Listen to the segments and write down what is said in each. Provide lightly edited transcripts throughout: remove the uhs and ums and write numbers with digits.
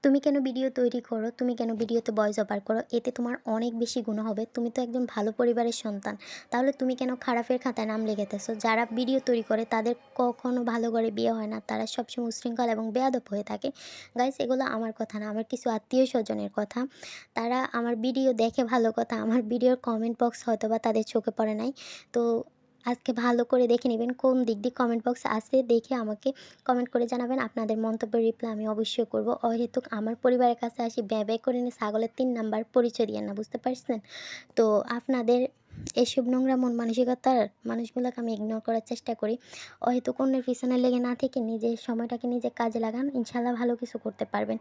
তুমি কেন ভিডিও তৈরি করো? তুমি কেন ভিডিওতে ভয়েস ওভার করো? এতে তোমার অনেক বেশি গুণ হবে। তুমি তো একজন ভালো পরিবারের সন্তান। তাহলে তুমি কেন খারাপের খাতায় নাম লিখাইতেছো? যারা ভিডিও তৈরি করে তাদের কখনো ভালো ঘরে বিয়ে হয় না। তারা সবসময় উচ্ছৃঙ্খল এবং বেয়াদব হয়ে থাকে। গাইস, এগুলো আমার কথা না, আমার কিছু আত্মীয়স্বজনের কথা। তারা আমার ভিডিও দেখে ভালো কথা, আমার ভিডিওর কমেন্ট বক্স হয়তোবা তাদের চোখে পড়ে নাই। তো আজকে ভালো করে দেখে নিবেন কোন দিক দিয়ে কমেন্ট বক্স আছে, দেখে আমাকে কমেন্ট করে জানাবেন। আপনাদের মন্তব্যের রিপ্লাই আমি অবশ্যই করব। অহেতুক আমার পরিবারের কাছে আসি ব্যয় ব্যয় করে নিয়ে ছাগলের ৩ নাম্বার পরিচয় দিয়েন না, বুঝতে পারছেন? তো আপনাদের এসব নোংরা মন মানসিকতার মানুষগুলোকে আমি ইগনোর করার চেষ্টা করি। অহেতুক অন্যের পিছনে লেগে না থেকে নিজের সময়টাকে নিজে কাজে লাগান, ইনশাআল্লাহ ভালো কিছু করতে পারবেন।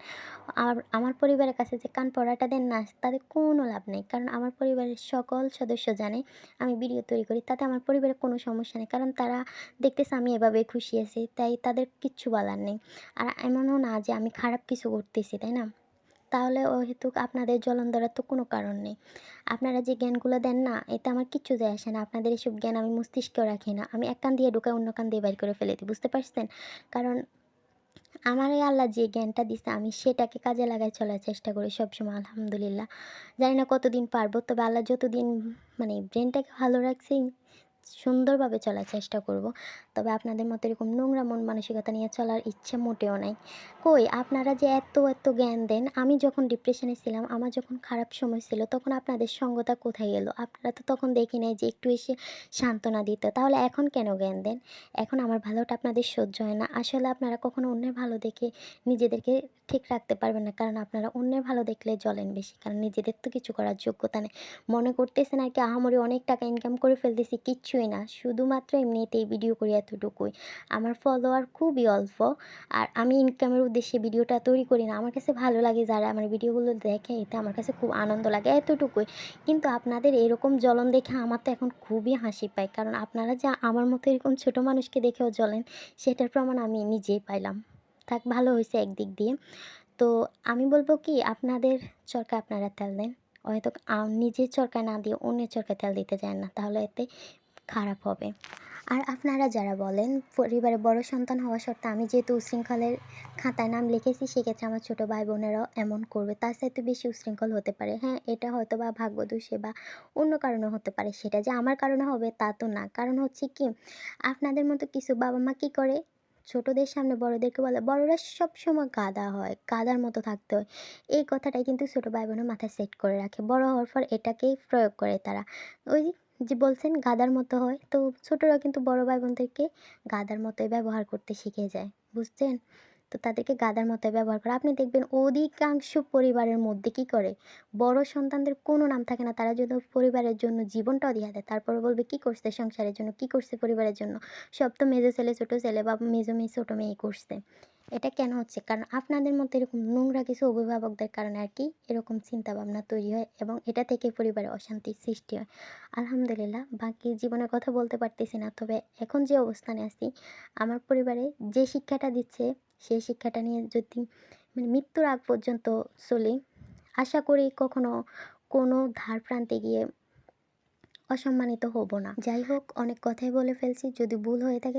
আর আমার পরিবারের কাছে যে কান পড়াটা দেন না, তাদের কোনো লাভ নেই। কারণ আমার পরিবারের সকল সদস্য জানে আমি ভিডিও তৈরি করি। তাতে আমার পরিবারের কোনো সমস্যা নেই। কারণ তারা দেখতেছে আমি এভাবে খুশি আছি, তাই তাদের কিচ্ছু বলার নেই। আর এমনও না যে আমি খারাপ কিছু করতেছি, তাই না? তাহলে অহেতুক আপনাদের জ্বলন ধরার তো কোনো কারণ নেই। আপনারা যে জ্ঞানগুলো দেন না, এতে আমার কিচ্ছু যায় আসে না। আপনাদের এসব জ্ঞান আমি মস্তিষ্কেও রাখি না। আমি এক কান দিয়ে ঢুকাই অন্য কান দিয়ে বাইর করে ফেলে দিই, বুঝতে পারছেন? কারণ আমার এই আল্লাহ যে জ্ঞানটা দিছে আমি সেটাকে কাজে লাগায় চলার চেষ্টা করি সবসময়, আলহামদুলিল্লাহ। জানি না কতদিন পারবো, তবে আল্লাহ যতদিন মানে ব্রেনটাকে ভালো রাখছে সুন্দরভাবে চলার চেষ্টা করব। তবে আপনাদের মতো এরকম নোংরা মন মানসিকতা নিয়ে চলার ইচ্ছে মোটেও নাই। কই আপনারা যে এত জ্ঞান দেন, আমি যখন ডিপ্রেশনে ছিলাম, আমার যখন খারাপ সময় ছিল, তখন আপনাদের সঙ্গটা কোথায় গেল? আপনারা তো তখন দেখি নাই যে একটু এসে সান্ত্বনা দিত। তাহলে এখন কেন জ্ঞান দেন? এখন আমার ভালোটা আপনাদের সহ্য হয় না। আসলে আপনারা কখনো অন্যের ভালো দেখে নিজেদেরকে ঠিক রাখতে পারবেন না। কারণ আপনারা অন্যের ভালো দেখলে জ্বলেন বেশি। কারণ নিজেদের তো কিছু করার যোগ্যতা নেই। মনে করতেছেন আরকি আহামরি অনেক টাকা ইনকাম করে ফেলতেছি, কিচ্ছুই না। শুধুমাত্র এমনিতেই ভিডিও করি এতটুকুই। আমার ফলোয়ার খুবই অল্প। আর আমি ইনকামের উদ্দেশ্যে ভিডিওটা তৈরি করি না। আমার কাছে ভালো লাগে যারা আমার ভিডিওগুলো দেখে, এতে আমার কাছে খুব আনন্দ লাগে, এতটুকুই। কিন্তু আপনাদের এরকম জ্বলন দেখে আমার তো এখন খুবই হাসি পায়। কারণ আপনারা যে আমার মতো এরকম ছোট মানুষকে দেখেও জ্বলেন, সেটার প্রমাণ আমি নিজেই পাইলাম। থাক, ভালো হইছে একদিক দিয়ে। তো আমি বলব কি, আপনাদের চরকায় আপনারা তেল দেন। হয়তো নিজের চরকায় না দিয়ে অন্যের চরকায় তেল দিতে যান না। তাহলে এতে খারাপ হবে। আর আপনারা যারা বলেন পরিবারে বড় সন্তান হওয়া সত্ত্বেও আমি যেহেতু উচ্ছৃঙ্খলের খাতায় নাম লিখেছি, সেক্ষেত্রে আমার ছোট ভাই-বোনেরাও এমন করবে। তার চাইতে বেশি উচ্ছৃঙ্খল হতে পারে। হ্যাঁ, এটা হয়তোবা ভাগ্যদোষে বা অন্য কারণে হতে পারে। সেটা যে আমার কারণে হবে তা তো না। কারণ হচ্ছে কি, আপনাদের মতো কিছু বাবা-মা কি করে? ছোটদের সামনে বড়দেরকে বলে, "বড়রা সবসময় গাধা হয়, গাধার মতো থাকতে হয়।" এই কথাটাই কিন্তু ছোট ভাই-বোনের মাথায় সেট করে রাখে। বড় হওয়ার পর এটাকেই প্রয়োগ করে তারা। ওই যে বলছেন গাধার মতো হয়, তো ছোটরা কিন্তু বড় ভাই-বোনদেরকে গাধার মতোই ব্যবহার করতে শিখে যায়। বুঝছেন? তো তাদেরকে গাধার মতোই ব্যবহার করে। আপনি দেখবেন অধিকাংশ পরিবারের মধ্যে কি করে? বড় সন্তানদের কোনো নাম থাকে না। তারা যদি পরিবারের জন্য জীবনটাও দিয়ে দেয়, তারপরে বলবে কি করছে সংসারের জন্য, কি করছে পরিবারের জন্য। সব তো মেজো ছেলে, ছোট ছেলে বা মেজো মেয়ে, ছোট মেয়েই করছে। এটা কেন হচ্ছে? কারণ আপনাদের মতো এরকম নোংরা কিছু অভিভাবকদের কারণে আরকি এরকম চিন্তাভাবনা তৈরি হয় এবং এটা থেকে পরিবারে অশান্তির সৃষ্টি হয়। আলহামদুলিল্লাহ, বাকি জীবনের কথা বলতে পারতেছি না। তবে এখন যে অবস্থানে আছি, আমার পরিবারে যে শিক্ষাটা দিচ্ছে, সেই শিক্ষাটা নিয়ে যদি মানে মৃত্যুর আগ পর্যন্ত চলি, আশা করি কখনো কোনো ধার প্রান্তে গিয়ে অসম্মানিত হব না। যাই হোক, অনেক কথাই বলে ফেলছি। যদি ভুল হয়ে থাকে